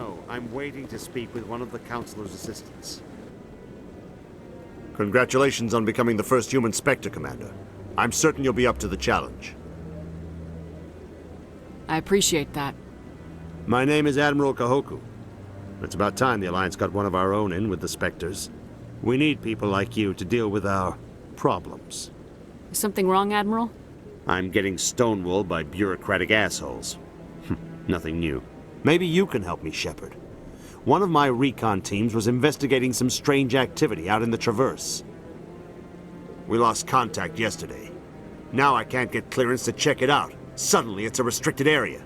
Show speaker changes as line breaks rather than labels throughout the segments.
No, I'm waiting to speak with one of the Councilor's assistants. Congratulations on becoming the first human Spectre, Commander. I'm certain you'll be up to the challenge.
I appreciate that.
My name is Admiral Kahoku. It's about time the Alliance got one of our own in with the Spectres. We need people like you to deal with our problems.
Is something wrong, Admiral?
I'm getting stonewalled by bureaucratic assholes. Nothing new. Maybe you can help me, Shepard. One of my recon teams was investigating some strange activity out in the Traverse. We lost contact yesterday. Now I can't get clearance to check it out. Suddenly it's a restricted area.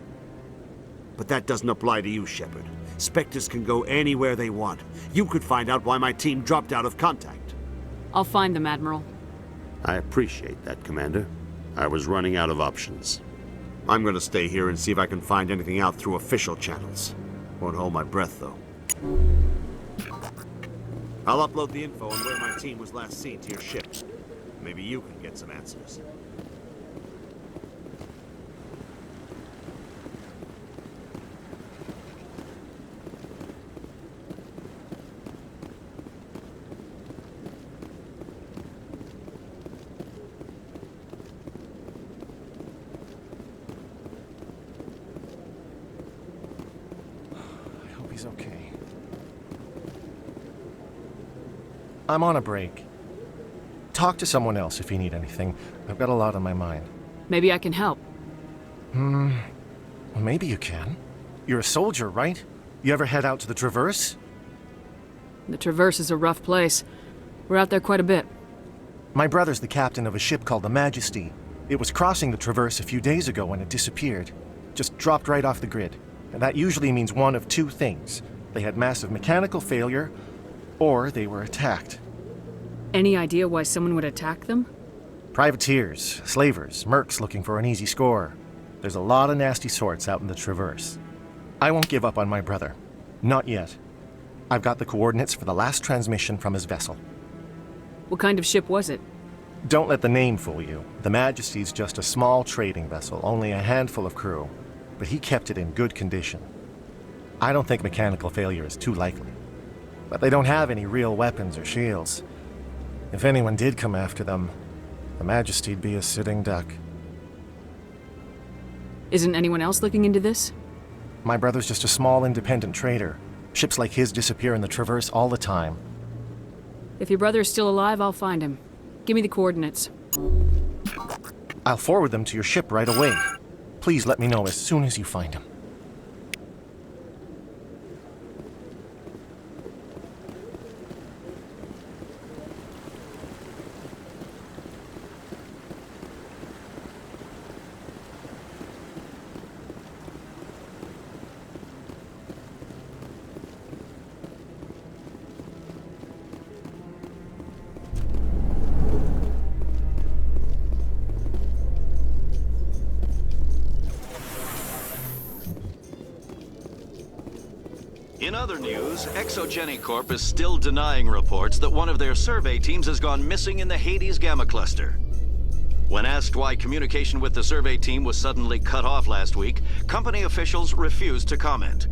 But that doesn't apply to you, Shepard. Spectres can go anywhere they want. You could find out why my team dropped out of contact.
I'll find them, Admiral.
I appreciate that, Commander. I was running out of options. I'm gonna stay here and see if I can find anything out through official channels. Won't hold my breath, though. I'll upload the info on where my team was last seen to your ship. Maybe you can get some answers.
He's okay. I'm on a break. Talk to someone else if you need anything. I've got a lot on my mind.
Maybe I can help.
Well, maybe you can. You're a soldier, right? You ever head out to the Traverse?
The Traverse is a rough place. We're out there quite a bit.
My brother's the captain of a ship called the Majesty. It was crossing the Traverse a few days ago when it disappeared. Just dropped right off the grid. And that usually means one of two things. They had massive mechanical failure, or they were attacked.
Any idea why someone would attack them?
Privateers, slavers, mercs looking for an easy score. There's a lot of nasty sorts out in the Traverse. I won't give up on my brother. Not yet. I've got the coordinates for the last transmission from his vessel.
What kind of ship was it?
Don't let the name fool you. The Majesty's just a small trading vessel, only a handful of crew. But he kept it in good condition. I don't think mechanical failure is too likely. But they don't have any real weapons or shields. If anyone did come after them, the Majesty'd be a sitting duck.
Isn't anyone else looking into this?
My brother's just a small independent trader. Ships like his disappear in the Traverse all the time.
If your brother is still alive, I'll find him. Give me the coordinates.
I'll forward them to your ship right away. Please let me know as soon as you find him.
In other news, Exogeny Corp is still denying reports that one of their survey teams has gone missing in the Hades Gamma Cluster. When asked why communication with the survey team was suddenly cut off last week, company officials refused to comment.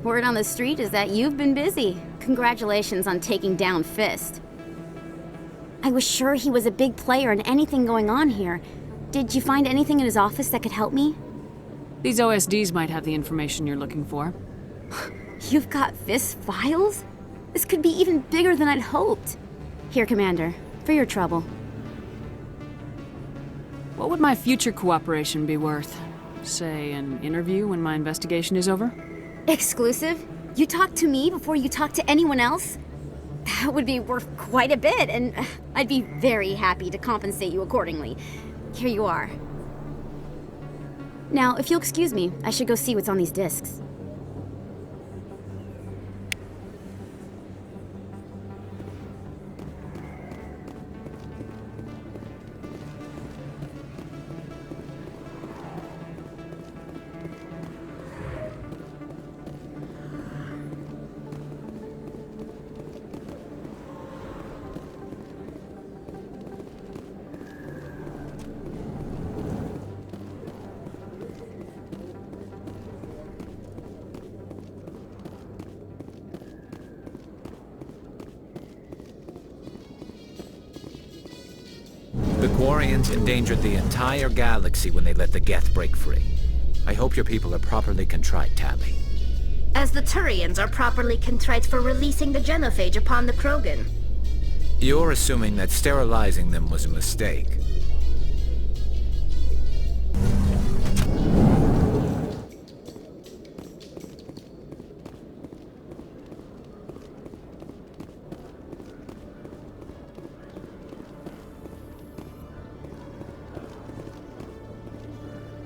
Word on the street is that you've been busy. Congratulations on taking down Fist. I was sure he was a big player in anything going on here. Did you find anything in his office that could help me?
These OSDs might have the information you're looking for.
You've got Fist files? This could be even bigger than I'd hoped. Here, Commander, for your trouble.
What would my future cooperation be worth? Say, an interview when my investigation is over?
Exclusive? You talk to me before you talk to anyone else? That would be worth quite a bit, and I'd be very happy to compensate you accordingly. Here you are. Now, if you'll excuse me, I should go see what's on these discs.
The Quarians endangered the entire galaxy when they let the Geth break free. I hope your people are properly contrite, Tally.
As the Turians are properly contrite for releasing the genophage upon the Krogan.
You're assuming that sterilizing them was a mistake.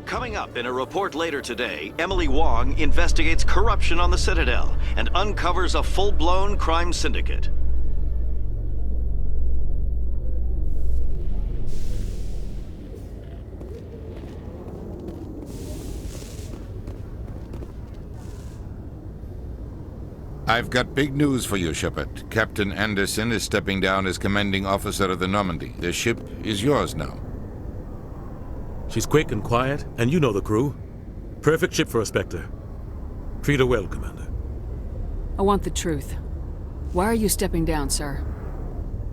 Coming up in a report later today, Emily Wong investigates corruption on the Citadel and uncovers a full-blown crime syndicate.
I've got big news for you, Shepard. Captain Anderson is stepping down as commanding officer of the Normandy. The ship is yours now.
She's quick and quiet, and you know the crew. Perfect ship for a Spectre. Treat her well, Commander.
I want the truth. Why are you stepping down, sir?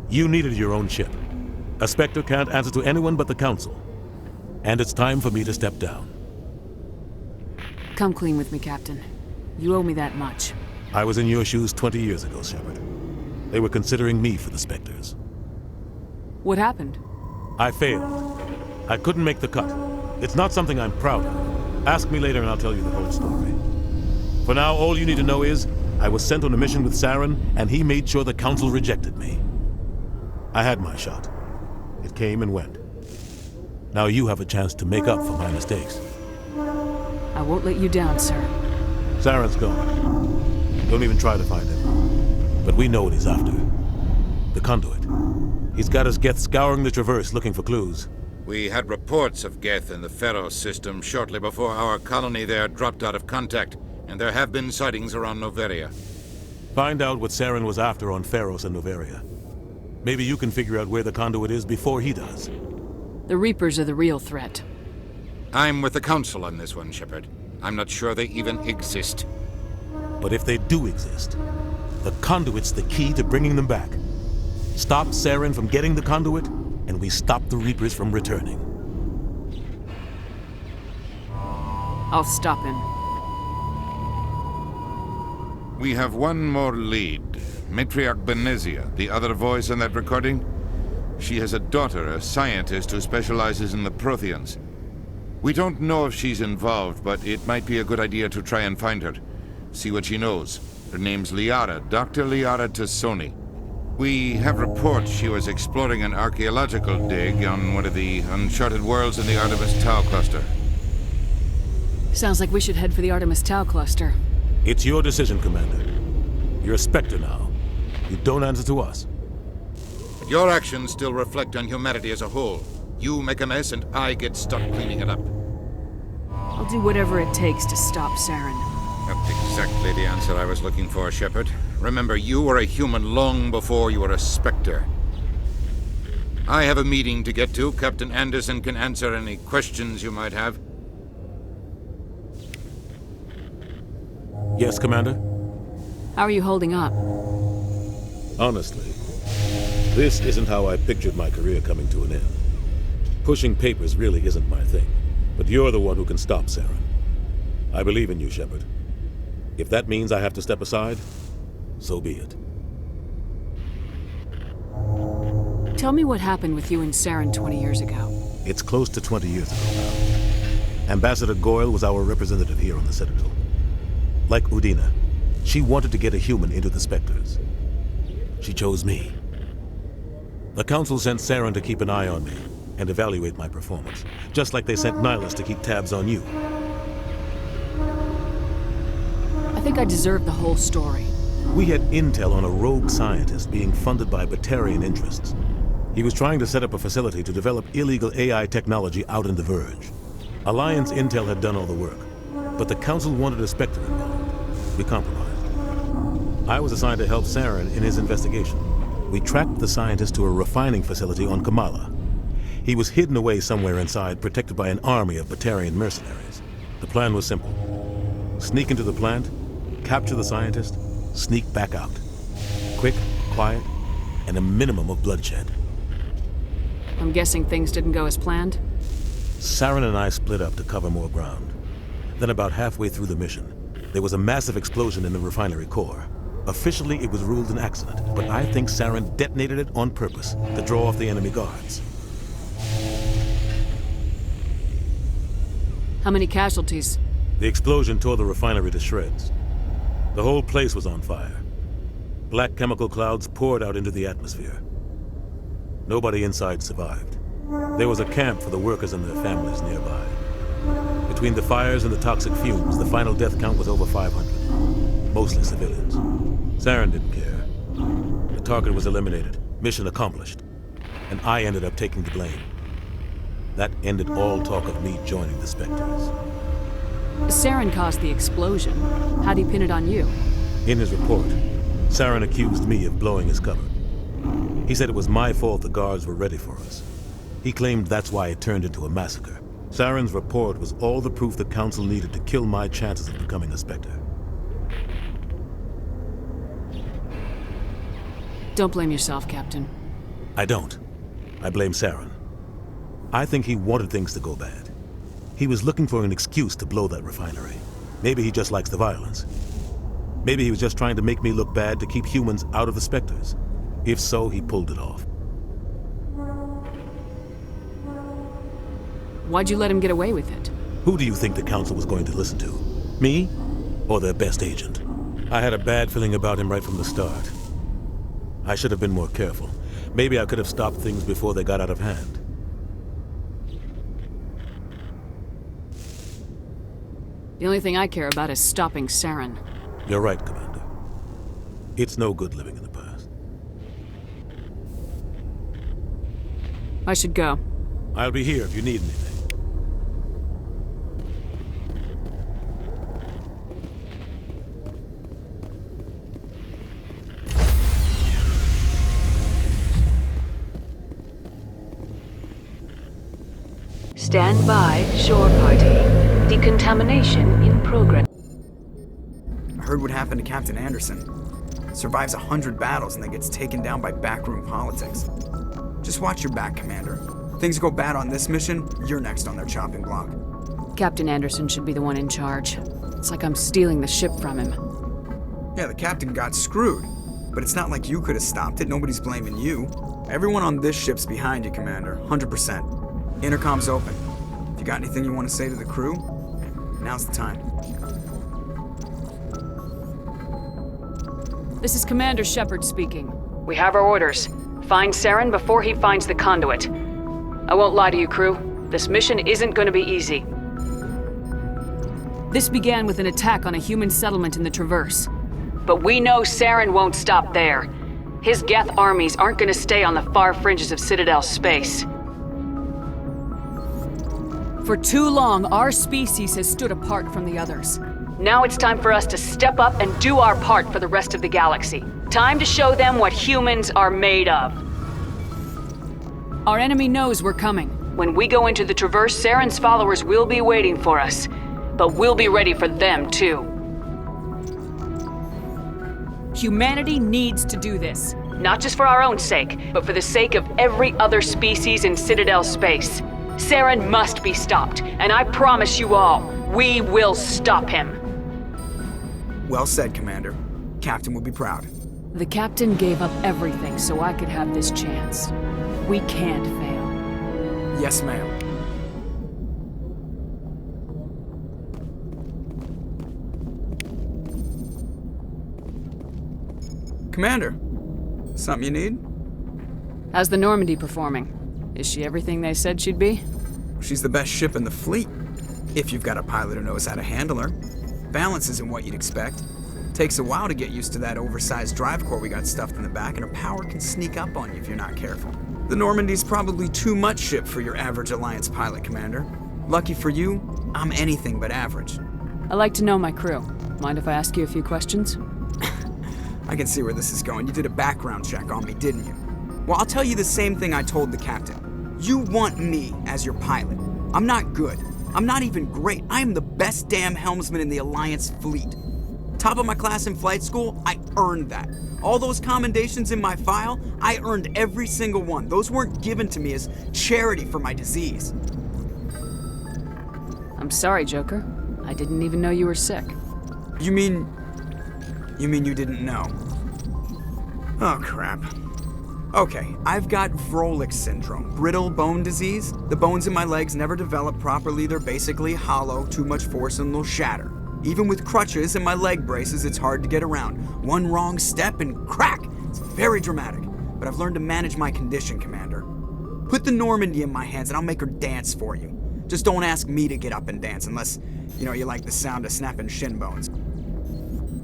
You needed your own ship. A Spectre can't answer to anyone but the Council. And it's time for me to step down.
Come clean with me, Captain. You owe me that much.
I was in your shoes 20 years ago, Shepard. They were considering me for the Spectres.
What happened?
I failed. I couldn't make the cut. It's not something I'm proud of. Ask me later and I'll tell you the whole story. For now, all you need to know is, I was sent on a mission with Saren, and he made sure the Council rejected me. I had my shot. It came and went. Now you have a chance to make up for my mistakes.
I won't let you down, sir.
Saren's gone. Don't even try to find him. But we know what he's after. The conduit. He's got us Geth scouring the Traverse looking for clues.
We had reports of Geth in the Pharos system shortly before our colony there dropped out of contact, and there have been sightings around Noveria.
Find out what Saren was after on Pharos and Noveria. Maybe you can figure out where the conduit is before he does.
The Reapers are the real threat.
I'm with the Council on this one, Shepard. I'm not sure they even exist.
But if they do exist, the conduit's the key to bringing them back. Stop Saren from getting the conduit, and we stop the Reapers from returning.
I'll stop him.
We have one more lead. Matriarch Benezia, the other voice in that recording. She has a daughter, a scientist who specializes in the Protheans. We don't know if she's involved, but it might be a good idea to try and find her. See what she knows. Her name's Liara, Dr. Liara Tassoni. We have reports she was exploring an archaeological dig on one of the uncharted worlds in the Artemis Tau cluster.
Sounds like we should head for the Artemis Tau cluster.
It's your decision, Commander. You're a Spectre now. You don't answer to us.
But your actions still reflect on humanity as a whole. You make a mess and I get stuck cleaning it up.
I'll do whatever it takes to stop Saren.
That's exactly the answer I was looking for, Shepard. Remember, you were a human long before you were a Spectre. I have a meeting to get to. Captain Anderson can answer any questions you might have.
Yes, Commander?
How are you holding up?
Honestly, this isn't how I pictured my career coming to an end. Pushing papers really isn't my thing, but you're the one who can stop Saren. I believe in you, Shepard. If that means I have to step aside, so be it.
Tell me what happened with you and Saren 20 years ago.
It's close to 20 years ago now. Ambassador Goyle was our representative here on the Citadel. Like Udina, she wanted to get a human into the Spectres. She chose me. The Council sent Saren to keep an eye on me and evaluate my performance, just like they sent Nihilus to keep tabs on you.
I think I deserve the whole story.
We had intel on a rogue scientist being funded by Batarian interests. He was trying to set up a facility to develop illegal AI technology out in the Verge. Alliance intel had done all the work, but the Council wanted a Spectre involved. We compromised. I was assigned to help Saren in his investigation. We tracked the scientist to a refining facility on Kamala. He was hidden away somewhere inside, protected by an army of Batarian mercenaries. The plan was simple. Sneak into the plant, capture the scientist, sneak back out. Quick, quiet, and a minimum of bloodshed.
I'm guessing things didn't go as planned?
Saren and I split up to cover more ground. Then about halfway through the mission, there was a massive explosion in the refinery core. Officially, it was ruled an accident, but I think Saren detonated it on purpose to draw off the enemy guards.
How many casualties?
The explosion tore the refinery to shreds. The whole place was on fire. Black chemical clouds poured out into the atmosphere. Nobody inside survived. There was a camp for the workers and their families nearby. Between the fires and the toxic fumes, the final death count was over 500. Mostly civilians. Saren didn't care. The target was eliminated. Mission accomplished. And I ended up taking the blame. That ended all talk of me joining the Spectres.
Saren caused the explosion. How'd he pin it on you?
In his report, Saren accused me of blowing his cover. He said it was my fault the guards were ready for us. He claimed that's why it turned into a massacre. Saren's report was all the proof the Council needed to kill my chances of becoming a Spectre.
Don't blame yourself, Captain.
I don't. I blame Saren. I think he wanted things to go bad. He was looking for an excuse to blow that refinery. Maybe he just likes the violence. Maybe he was just trying to make me look bad to keep humans out of the Spectres. If so, he pulled it off.
Why'd you let him get away with it?
Who do you think the Council was going to listen to? Me? Or their best agent? I had a bad feeling about him right from the start. I should have been more careful. Maybe I could have stopped things before they got out of hand.
The only thing I care about is stopping Saren.
You're right, Commander. It's no good living in the past.
I should go.
I'll be here if you need anything.
Stand by, shore party. Decontamination in progress.
I heard what happened to Captain Anderson. Survives 100 battles and then gets taken down by backroom politics. Just watch your back, Commander. Things go bad on this mission, you're next on their chopping block.
Captain Anderson should be the one in charge. It's like I'm stealing the ship from him.
Yeah, the captain got screwed. But it's not like you could have stopped it. Nobody's blaming you. Everyone on this ship's behind you, Commander. 100%. Intercom's open. If you got anything you want to say to the crew, now's the time.
This is Commander Shepard speaking.
We have our orders. Find Saren before he finds the conduit. I won't lie to you, crew. This mission isn't going to be easy.
This began with an attack on a human settlement in the Traverse.
But we know Saren won't stop there. His Geth armies aren't going to stay on the far fringes of Citadel space.
For too long, our species has stood apart from the others.
Now it's time for us to step up and do our part for the rest of the galaxy. Time to show them what humans are made of.
Our enemy knows we're coming.
When we go into the Traverse, Saren's followers will be waiting for us. But we'll be ready for them, too.
Humanity needs to do this.
Not just for our own sake, but for the sake of every other species in Citadel space. Saren must be stopped, and I promise you all, we will stop him.
Well said, Commander. Captain will be proud.
The captain gave up everything so I could have this chance. We can't fail.
Yes, ma'am. Commander, something you need?
How's the Normandy performing? Is she everything they said she'd be?
She's the best ship in the fleet, if you've got a pilot who knows how to handle her. Balance isn't what you'd expect. Takes a while to get used to that oversized drive core we got stuffed in the back, and her power can sneak up on you if you're not careful. The Normandy's probably too much ship for your average Alliance pilot, Commander. Lucky for you, I'm anything but average.
I like to know my crew. Mind if I ask you a few questions?
I can see where this is going. You did a background check on me, didn't you? Well, I'll tell you the same thing I told the captain. You want me as your pilot. I'm not good. I'm not even great. I am the best damn helmsman in the Alliance fleet. Top of my class in flight school, I earned that. All those commendations in my file, I earned every single one. Those weren't given to me as charity for my disease.
I'm sorry, Joker. I didn't even know you were sick.
You mean you didn't know? Oh, crap. Okay, I've got Vrolich syndrome, brittle bone disease. The bones in my legs never develop properly. They're basically hollow, too much force and they'll shatter. Even with crutches and my leg braces, it's hard to get around. One wrong step and crack! It's very dramatic, but I've learned to manage my condition, Commander. Put the Normandy in my hands and I'll make her dance for you. Just don't ask me to get up and dance unless, you like the sound of snapping shin bones.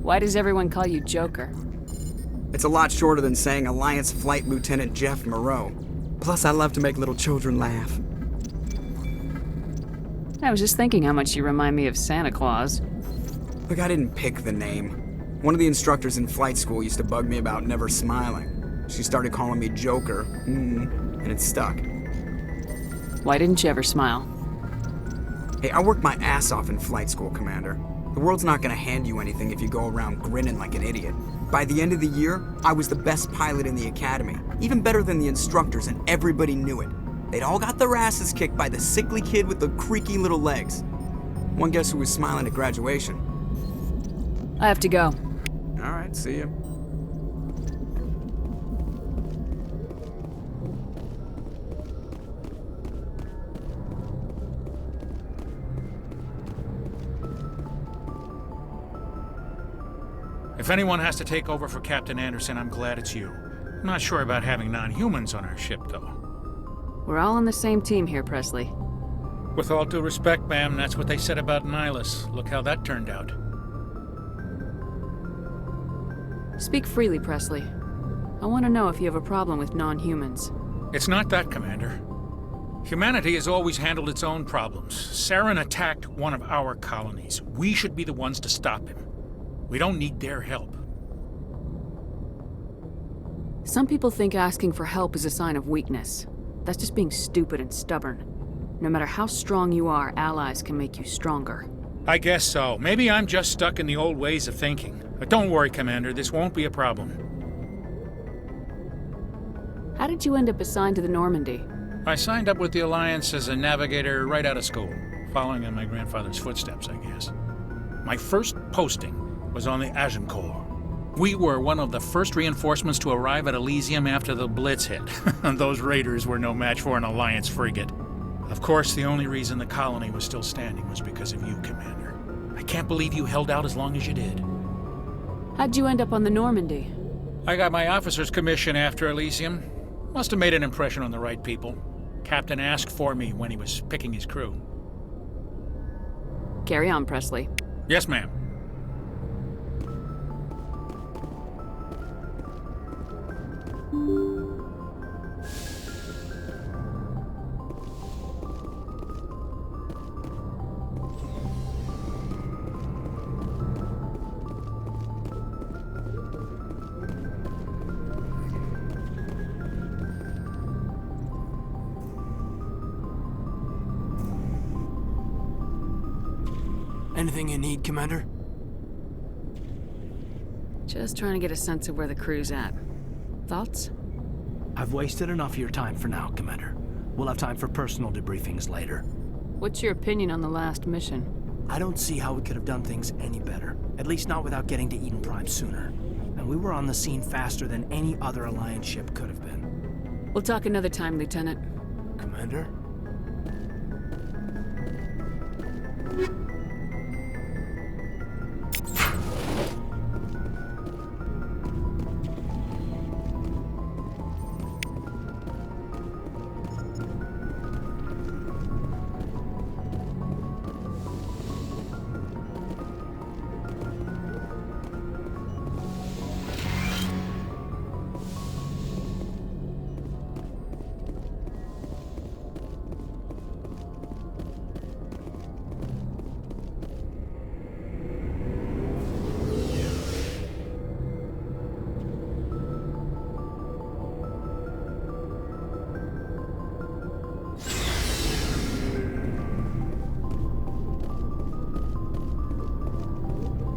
Why does everyone call you Joker?
It's a lot shorter than saying Alliance Flight Lieutenant Jeff Moreau. Plus, I love to make little children laugh.
I was just thinking how much you remind me of Santa Claus.
Look, I didn't pick the name. One of the instructors in flight school used to bug me about never smiling. She started calling me Joker, and it stuck.
Why didn't you ever smile?
Hey, I worked my ass off in flight school, Commander. The world's not gonna hand you anything if you go around grinning like an idiot. By the end of the year, I was the best pilot in the academy, even better than the instructors, and everybody knew it. They'd all got their asses kicked by the sickly kid with the creaky little legs. One guess who was smiling at graduation?
I have to go.
All right, see ya.
If anyone has to take over for Captain Anderson, I'm glad it's you. I'm not sure about having non-humans on our ship, though.
We're all on the same team here, Presley.
With all due respect, ma'am, that's what they said about Nihilus. Look how that turned out.
Speak freely, Presley. I want to know if you have a problem with non-humans.
It's not that, Commander. Humanity has always handled its own problems. Saren attacked one of our colonies. We should be the ones to stop him. We don't need their help.
Some people think asking for help is a sign of weakness. That's just being stupid and stubborn. No matter how strong you are, allies can make you stronger.
I guess so. Maybe I'm just stuck in the old ways of thinking. But don't worry, Commander, this won't be a problem.
How did you end up assigned to the Normandy?
I signed up with the Alliance as a navigator right out of school, following in my grandfather's footsteps, I guess. My first posting was on the Agincourt. We were one of the first reinforcements to arrive at Elysium after the Blitz hit. Those raiders were no match for an Alliance frigate. Of course, the only reason the colony was still standing was because of you, Commander. I can't believe you held out as long as you did.
How'd you end up on the Normandy?
I got my officer's commission after Elysium. Must have made an impression on the right people. Captain asked for me when he was picking his crew.
Carry on, Presley.
Yes, ma'am.
Anything you need, Commander?
Just trying to get a sense of where the crew's at. Thoughts?
I've wasted enough of your time for now, Commander. We'll have time for personal debriefings later.
What's your opinion on the last mission?
I don't see how we could have done things any better. At least not without getting to Eden Prime sooner. And we were on the scene faster than any other Alliance ship could have been.
We'll talk another time, Lieutenant.
Commander?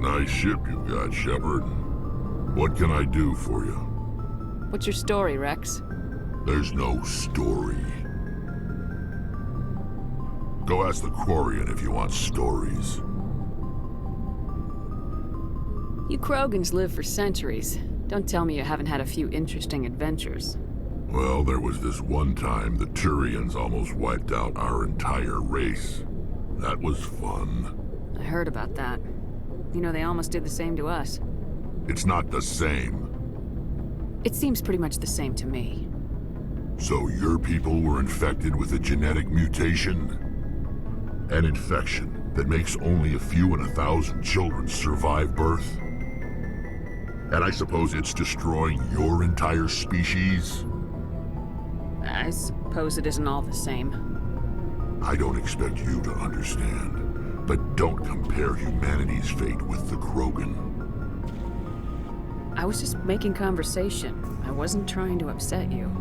Nice ship you got, Shepard. What can I do for you?
What's your story, Rex?
There's no story. Go ask the Quarian if you want stories.
You Krogans live for centuries. Don't tell me you haven't had a few interesting adventures.
Well, there was this one time the Turians almost wiped out our entire race. That was fun.
I heard about that. You know, they almost did the same to us.
It's not the same.
It seems pretty much the same to me.
So your people were infected with a genetic mutation? An infection that makes only a few in 1,000 children survive birth? And I suppose it's destroying your entire species?
I suppose it isn't all the same.
I don't expect you to understand. But don't compare humanity's fate with the Krogan.
I was just making conversation. I wasn't trying to upset you.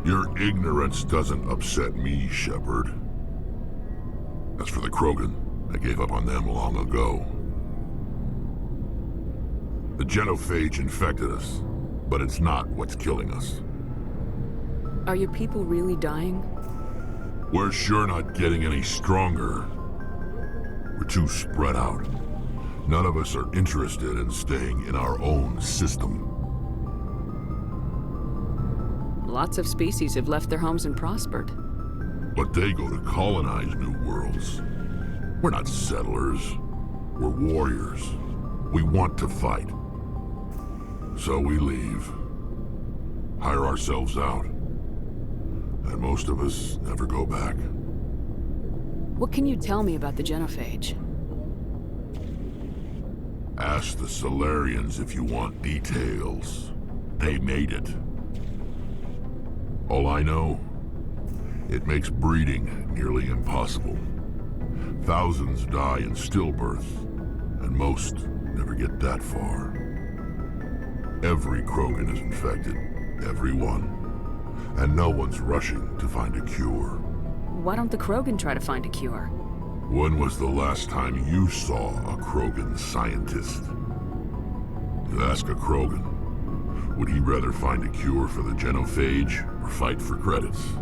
Your ignorance doesn't upset me, Shepard. As for the Krogan, I gave up on them long ago. The genophage infected us, but it's not what's killing us.
Are your people really dying?
We're sure not getting any stronger. We're too spread out. None of us are interested in staying in our own system.
Lots of species have left their homes and prospered.
But they go to colonize new worlds. We're not settlers. We're warriors. We want to fight. So we leave. Hire ourselves out. And most of us never go back.
What can you tell me about the genophage?
Ask the Solarians if you want details. They made it. All I know, it makes breeding nearly impossible. Thousands die in stillbirth, and most never get that far. Every Krogan is infected. Every one. And no one's rushing to find a cure.
Why don't the Krogan try to find a cure?
When was the last time you saw a Krogan scientist? You ask a Krogan, would he rather find a cure for the genophage or fight for credits?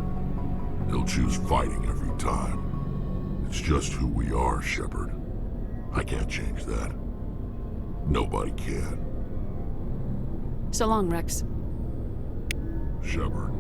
He'll choose fighting every time. It's just who we are, Shepard. I can't change that. Nobody can.
So long, Rex.
Shepard.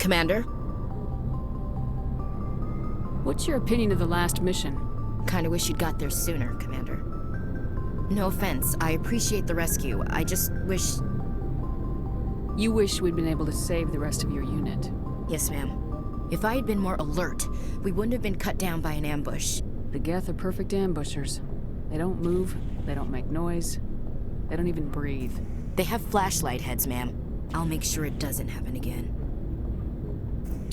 Commander?
What's your opinion of the last mission?
Kinda wish you'd got there sooner, Commander. No offense, I appreciate the rescue. I just wish...
You wish we'd been able to save the rest of your unit.
Yes, ma'am. If I had been more alert, we wouldn't have been cut down by an ambush.
The Geth are perfect ambushers. They don't move, they don't make noise, they don't even breathe.
They have flashlight heads, ma'am. I'll make sure it doesn't happen again.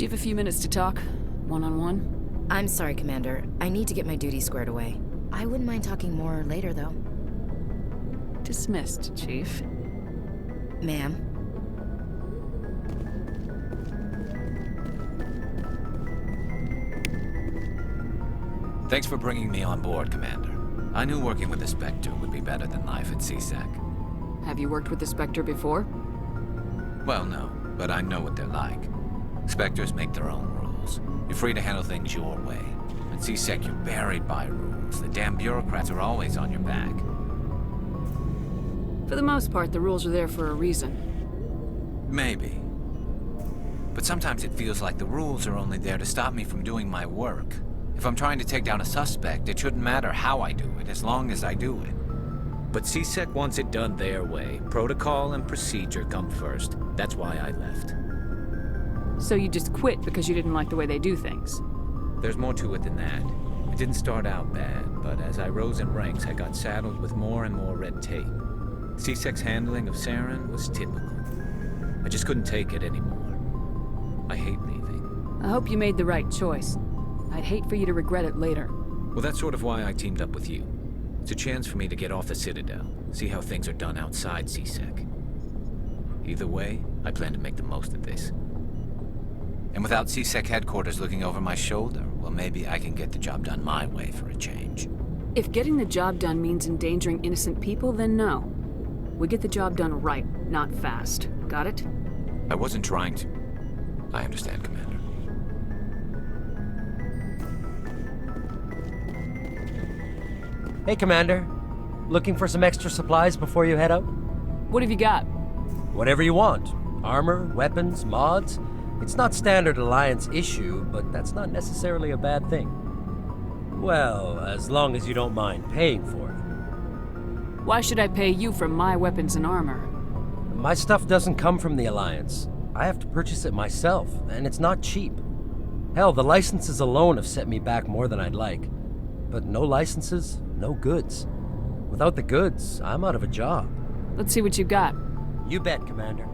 Do you have a few minutes to talk? One-on-one?
I'm sorry, Commander. I need to get my duties squared away. I wouldn't mind talking more later, though.
Dismissed, Chief.
Ma'am?
Thanks for bringing me on board, Commander. I knew working with the Spectre would be better than life at CSEC.
Have you worked with the Spectre before?
Well, no, but I know what they're like. Spectres make their own rules. You're free to handle things your way. At CSEC, you're buried by rules. The damn bureaucrats are always on your back.
For the most part, the rules are there for a reason.
Maybe. But sometimes it feels like the rules are only there to stop me from doing my work. If I'm trying to take down a suspect, it shouldn't matter how I do it, as long as I do it. But CSEC wants it done their way. Protocol and procedure come first. That's why I left.
So you just quit because you didn't like the way they do things?
There's more to it than that. It didn't start out bad, but as I rose in ranks, I got saddled with more and more red tape. CSEC's handling of Saren was typical. I just couldn't take it anymore. I hate leaving.
I hope you made the right choice. I'd hate for you to regret it later.
Well, that's sort of why I teamed up with you. It's a chance for me to get off the Citadel, see how things are done outside CSEC. Either way, I plan to make the most of this. And without CSEC headquarters looking over my shoulder, well, maybe I can get the job done my way for a change.
If getting the job done means endangering innocent people, then no. We get the job done right, not fast. Got it?
I wasn't trying to. I understand, Commander.
Hey, Commander. Looking for some extra supplies before you head out?
What have you got?
Whatever you want. Armor, weapons, mods. It's not standard Alliance issue, but that's not necessarily a bad thing. Well, as long as you don't mind paying for it.
Why should I pay you for my weapons and armor?
My stuff doesn't come from the Alliance. I have to purchase it myself, and it's not cheap. Hell, the licenses alone have set me back more than I'd like. But no licenses, no goods. Without the goods, I'm out of a job.
Let's see what you got.
You bet, Commander.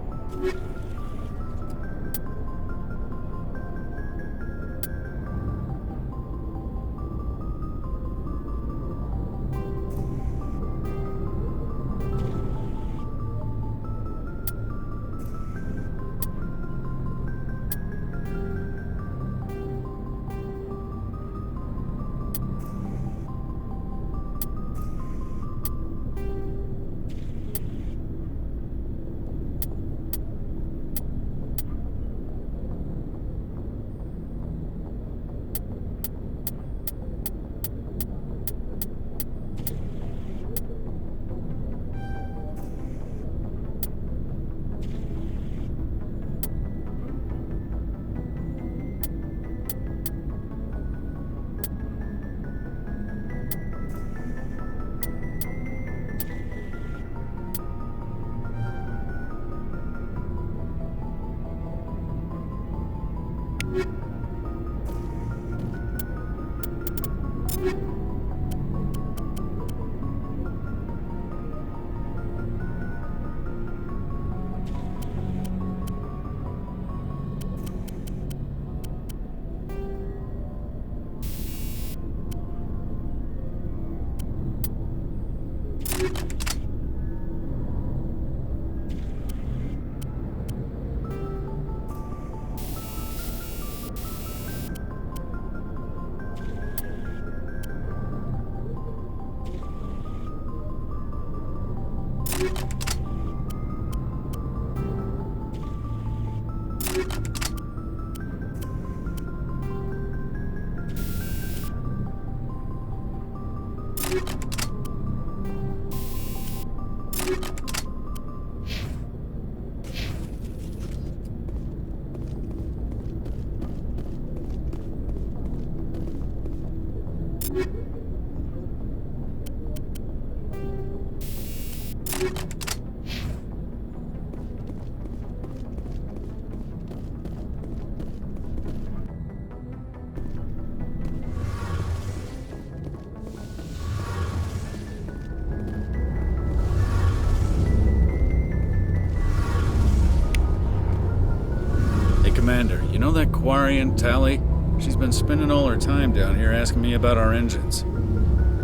Commander, you know that Quarian, Tally? She's been spending all her time down here asking me about our engines.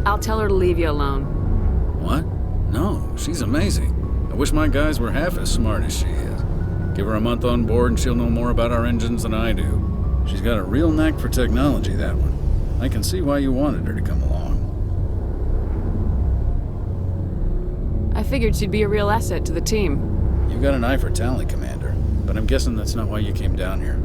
I'll tell her to leave you alone.
What? No, she's amazing. I wish my guys were half as smart as she is. Give her a month on board and she'll know more about our engines than I do. She's got a real knack for technology, that one. I can see why you wanted her to come along.
I figured she'd be a real asset to the team.
You've got an eye for Tally, Commander, but I'm guessing that's not why you came down here.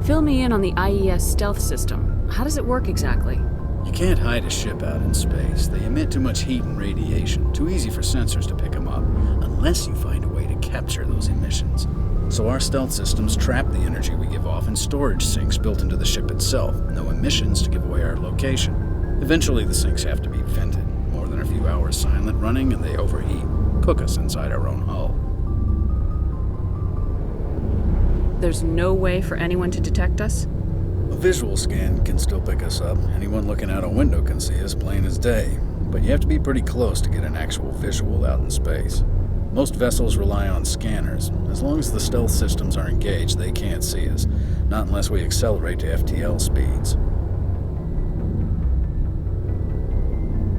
Fill me in on the IES stealth system. How does it work exactly?
You can't hide a ship out in space. They emit too much heat and radiation. Too easy for sensors to pick them up, unless you find a way to capture those emissions. So our stealth systems trap the energy we give off in storage sinks built into the ship itself. No emissions to give away our location. Eventually the sinks have to be vented. More than a few hours silent running and they overheat. Cook us inside our own hull.
There's no way for anyone to detect us?
A visual scan can still pick us up. Anyone looking out a window can see us plain as day. But you have to be pretty close to get an actual visual out in space. Most vessels rely on scanners. As long as the stealth systems are engaged, they can't see us. Not unless we accelerate to FTL speeds.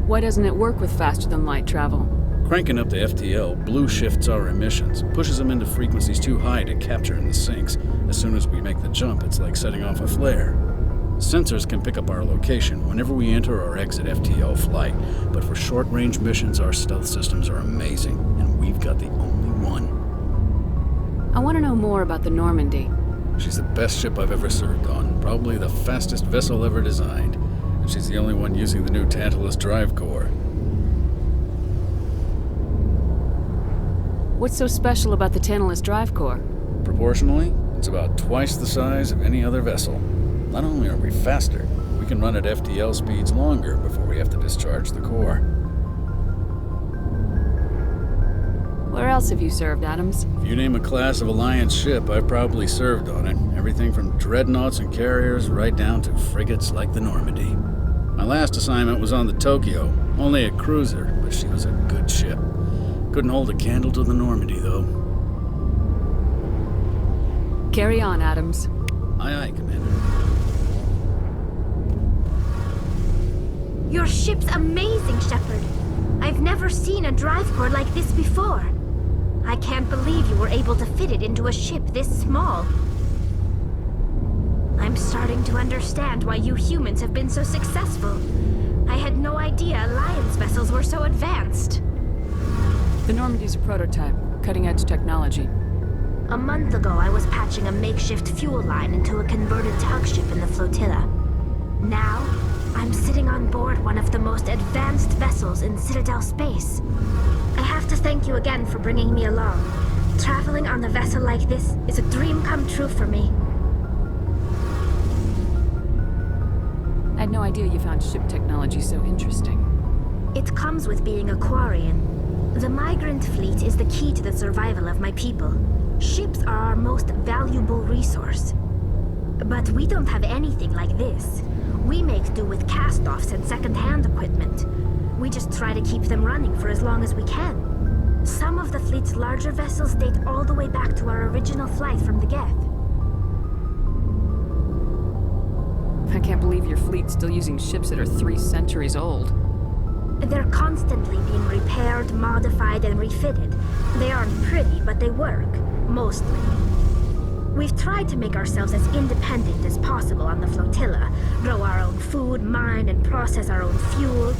Why doesn't it work with faster-than-light travel?
Cranking up to FTL blue shifts our emissions, pushes them into frequencies too high to capture in the sinks. As soon as we make the jump, it's like setting off a flare. Sensors can pick up our location whenever we enter or exit FTL flight, but for short-range missions, our stealth systems are amazing, and we've got the only one.
I want to know more about the Normandy.
She's the best ship I've ever served on, probably the fastest vessel ever designed, and she's the only one using the new Tantalus drive core.
What's so special about the Tantalus drive core?
Proportionally, it's about twice the size of any other vessel. Not only are we faster, we can run at FTL speeds longer before we have to discharge the core.
Where else have you served, Adams?
If you name a class of Alliance ship, I've probably served on it. Everything from dreadnoughts and carriers right down to frigates like the Normandy. My last assignment was on the Tokyo, only a cruiser, but she was a good ship. Couldn't hold a candle to the Normandy, though.
Carry on, Adams.
Aye, aye, Commander.
Your ship's amazing, Shepard. I've never seen a drive core like this before. I can't believe you were able to fit it into a ship this small. I'm starting to understand why you humans have been so successful. I had no idea Alliance vessels were so advanced.
The Normandy's a prototype, cutting-edge technology.
A month ago, I was patching a makeshift fuel line into a converted tug ship in the flotilla. Now, I'm sitting on board one of the most advanced vessels in Citadel space. I have to thank you again for bringing me along. Traveling on a vessel like this is a dream come true for me.
I had no idea you found ship technology so interesting.
It comes with being a Quarian. The migrant fleet is the key to the survival of my people. Ships are our most valuable resource. But we don't have anything like this. We make do with cast-offs and second-hand equipment. We just try to keep them running for as long as we can. Some of the fleet's larger vessels date all the way back to our original flight from the Geth.
I can't believe your fleet's still using ships that are 3 centuries old.
They're constantly being repaired, modified, and refitted. They aren't pretty, but they work. Mostly. We've tried to make ourselves as independent as possible on the flotilla. Grow our own food, mine, and process our own fuel.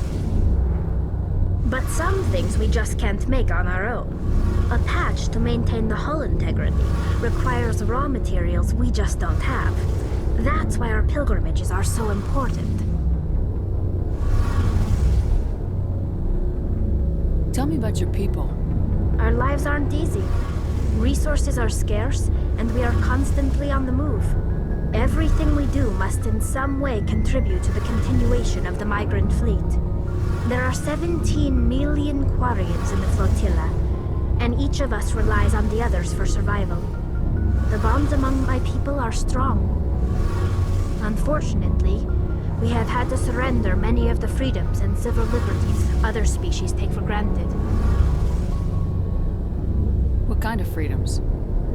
But some things we just can't make on our own. A patch to maintain the hull integrity requires raw materials we just don't have. That's why our pilgrimages are so important.
Tell me about your people.
Our lives aren't easy. Resources are scarce, and we are constantly on the move. Everything we do must in some way contribute to the continuation of the migrant fleet. There are 17 million Quarians in the flotilla, and each of us relies on the others for survival. The bonds among my people are strong. Unfortunately, we have had to surrender many of the freedoms and civil liberties other species take for granted.
What kind of freedoms?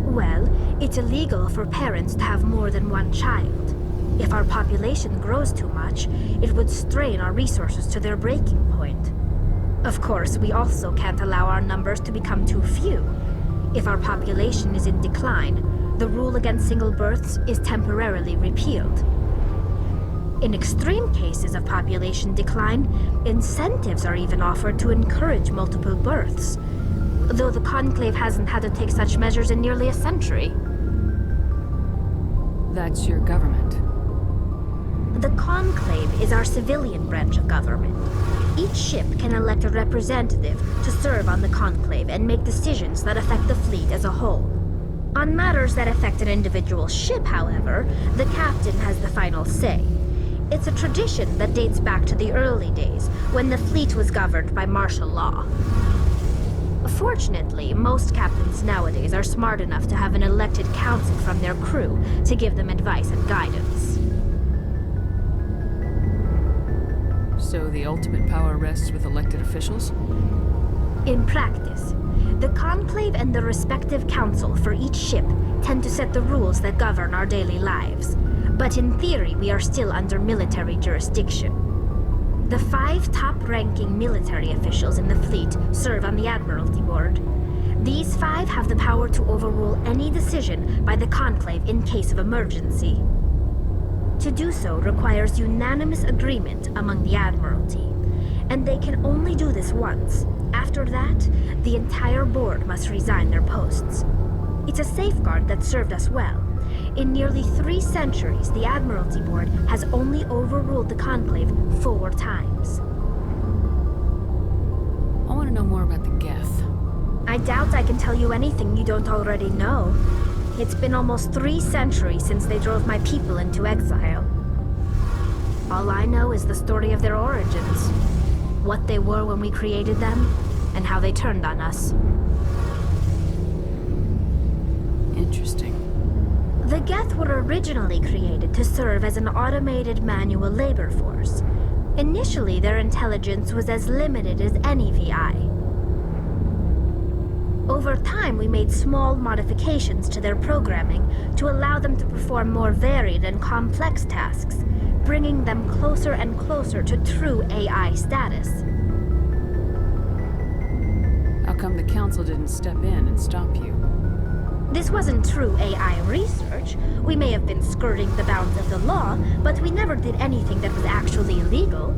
Well, it's illegal for parents to have more than one child. If our population grows too much, it would strain our resources to their breaking point. Of course, we also can't allow our numbers to become too few. If our population is in decline, the rule against single births is temporarily repealed. In extreme cases of population decline, incentives are even offered to encourage multiple births, though the Conclave hasn't had to take such measures in nearly a century.
That's your government.
The Conclave is our civilian branch of government. Each ship can elect a representative to serve on the Conclave and make decisions that affect the fleet as a whole. On matters that affect an individual ship, however, the captain has the final say. It's a tradition that dates back to the early days, when the fleet was governed by martial law. Fortunately, most captains nowadays are smart enough to have an elected council from their crew to give them advice and guidance.
So the ultimate power rests with elected officials?
In practice, the Conclave and the respective council for each ship tend to set the rules that govern our daily lives. But in theory, we are still under military jurisdiction. The 5 top-ranking military officials in the fleet serve on the Admiralty Board. These 5 have the power to overrule any decision by the Conclave in case of emergency. To do so requires unanimous agreement among the Admiralty, and they can only do this once. After that, the entire board must resign their posts. It's a safeguard that served us well. In nearly 3 centuries, the Admiralty Board has only overruled the Conclave 4 times.
I want to know more about the Geth.
I doubt I can tell you anything you don't already know. It's been almost 3 centuries since they drove my people into exile. All I know is the story of their origins. What they were when we created them, and how they turned on us.
Interesting.
The Geth were originally created to serve as an automated manual labor force. Initially, their intelligence was as limited as any VI. Over time, we made small modifications to their programming to allow them to perform more varied and complex tasks, bringing them closer and closer to true AI status.
How come the Council didn't step in and stop you?
This wasn't true AI research. We may have been skirting the bounds of the law, but we never did anything that was actually illegal.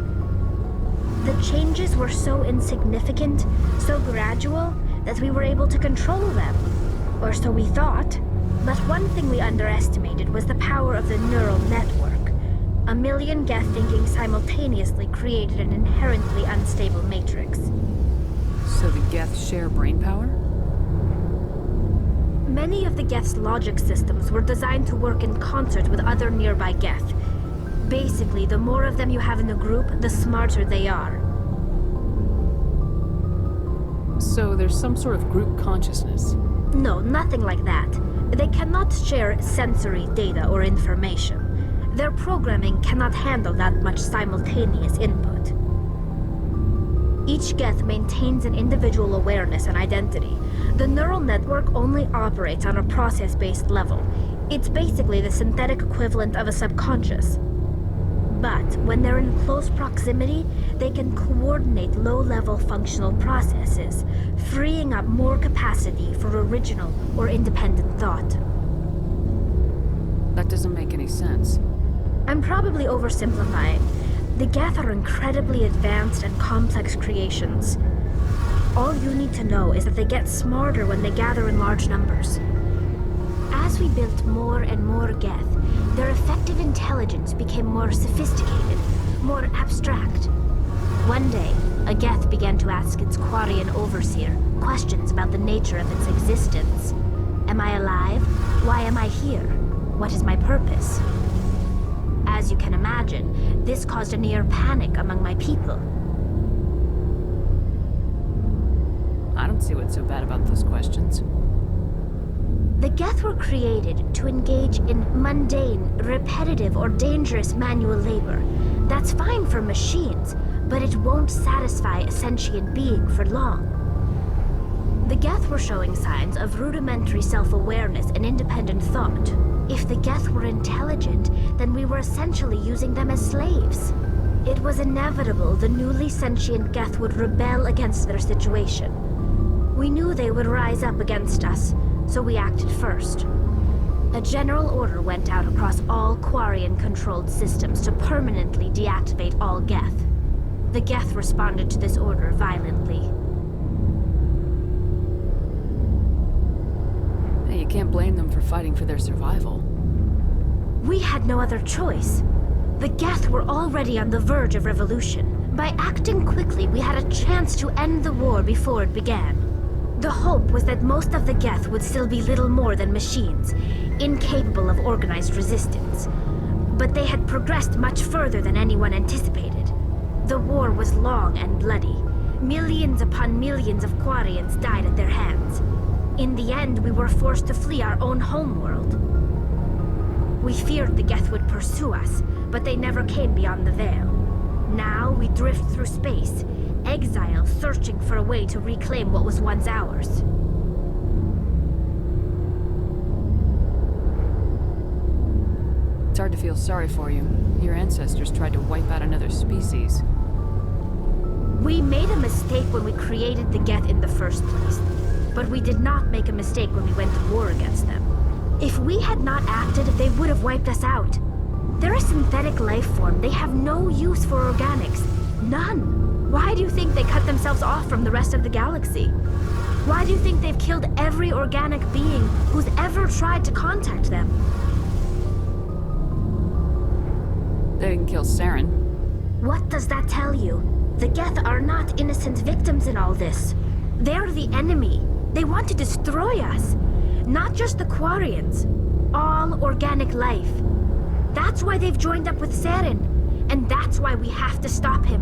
The changes were so insignificant, so gradual, that we were able to control them. Or so we thought. But one thing we underestimated was the power of the neural network. A million Geth thinking simultaneously created an inherently unstable matrix.
So the Geth share brainpower?
Many of the Geth's logic systems were designed to work in concert with other nearby Geth. Basically, the more of them you have in a group, the smarter they are.
So there's some sort of group consciousness?
No, nothing like that. They cannot share sensory data or information. Their programming cannot handle that much simultaneous input. Each Geth maintains an individual awareness and identity. The neural network only operates on a process-based level. It's basically the synthetic equivalent of a subconscious. But when they're in close proximity, they can coordinate low-level functional processes, freeing up more capacity for original or independent thought.
That doesn't make any sense.
I'm probably oversimplifying. The Geth are incredibly advanced and complex creations. All you need to know is that they get smarter when they gather in large numbers. As we built more and more Geth, their effective intelligence became more sophisticated, more abstract. One day, a Geth began to ask its Quarian overseer questions about the nature of its existence. Am I alive? Why am I here? What is my purpose? As you can imagine, this caused a near panic among my people.
I don't see what's so bad about those questions.
The Geth were created to engage in mundane, repetitive, or dangerous manual labor. That's fine for machines, but it won't satisfy a sentient being for long. The Geth were showing signs of rudimentary self-awareness and independent thought. If the Geth were intelligent, then we were essentially using them as slaves. It was inevitable the newly sentient Geth would rebel against their situation. We knew they would rise up against us, so we acted first. A general order went out across all Quarian-controlled systems to permanently deactivate all Geth. The Geth responded to this order violently.
Hey, you can't blame them for fighting for their survival.
We had no other choice. The Geth were already on the verge of revolution. By acting quickly, we had a chance to end the war before it began. The hope was that most of the Geth would still be little more than machines, incapable of organized resistance. But they had progressed much further than anyone anticipated. The war was long and bloody. Millions upon millions of Quarians died at their hands. In the end, we were forced to flee our own homeworld. We feared the Geth would pursue us, but they never came beyond the Veil. Now we drift through space, exile searching for a way to reclaim what was once ours.
It's hard to feel sorry for you. Your ancestors tried to wipe out another species.
We made a mistake when we created the Geth in the first place, but we did not make a mistake when we went to war against them. If we had not acted, they would have wiped us out. They're a synthetic life form. They have no use for organics. None. Why do you think they cut themselves off from the rest of the galaxy? Why do you think they've killed every organic being who's ever tried to contact them?
They didn't kill Saren.
What does that tell you? The Geth are not innocent victims in all this. They're the enemy. They want to destroy us. Not just the Quarians. All organic life. That's why they've joined up with Saren. And that's why we have to stop him.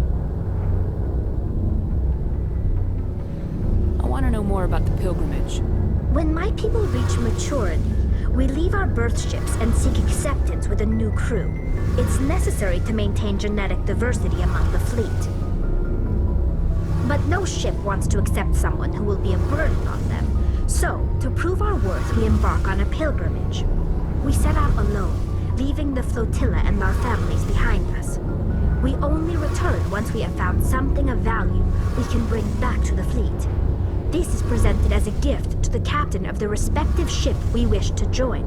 I want to know more about the pilgrimage.
When my people reach maturity, we leave our birth ships and seek acceptance with a new crew. It's necessary to maintain genetic diversity among the fleet. But no ship wants to accept someone who will be a burden on them. So, to prove our worth, we embark on a pilgrimage. We set out alone, leaving the flotilla and our families behind us. We only return once we have found something of value we can bring back to the fleet. This is presented as a gift to the captain of the respective ship we wish to join.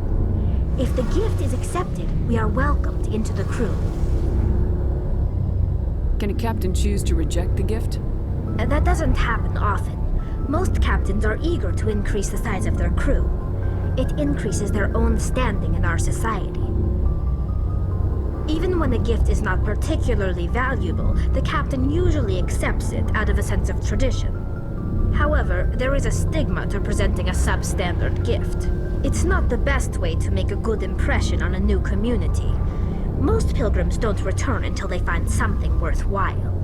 If the gift is accepted, we are welcomed into the crew.
Can a captain choose to reject the gift?
That doesn't happen often. Most captains are eager to increase the size of their crew. It increases their own standing in our society. Even when a gift is not particularly valuable, the captain usually accepts it out of a sense of tradition. However, there is a stigma to presenting a substandard gift. It's not the best way to make a good impression on a new community. Most pilgrims don't return until they find something worthwhile.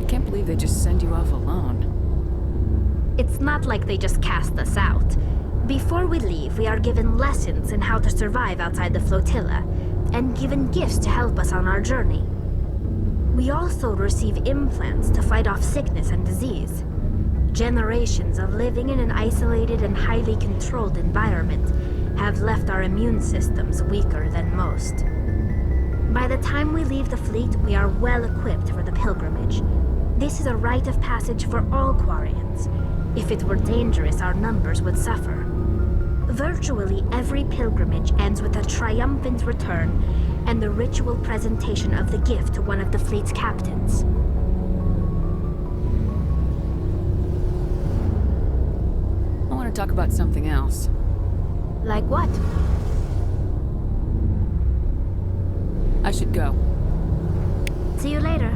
I can't believe they just send you off alone.
It's not like they just cast us out. Before we leave, we are given lessons in how to survive outside the flotilla, and given gifts to help us on our journey. We also receive implants to fight off sickness and disease. Generations of living in an isolated and highly controlled environment have left our immune systems weaker than most. By the time we leave the fleet, we are well equipped for the pilgrimage. This is a rite of passage for all Quarians. If it were dangerous, our numbers would suffer. Virtually every pilgrimage ends with a triumphant return and the ritual presentation of the gift to one of the fleet's captains.
I want to talk about something else.
Like what?
I should go.
See you later.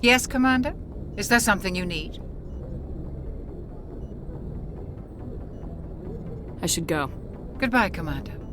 Yes, Commander? Is there something you need?
I should go.
Goodbye, Commander.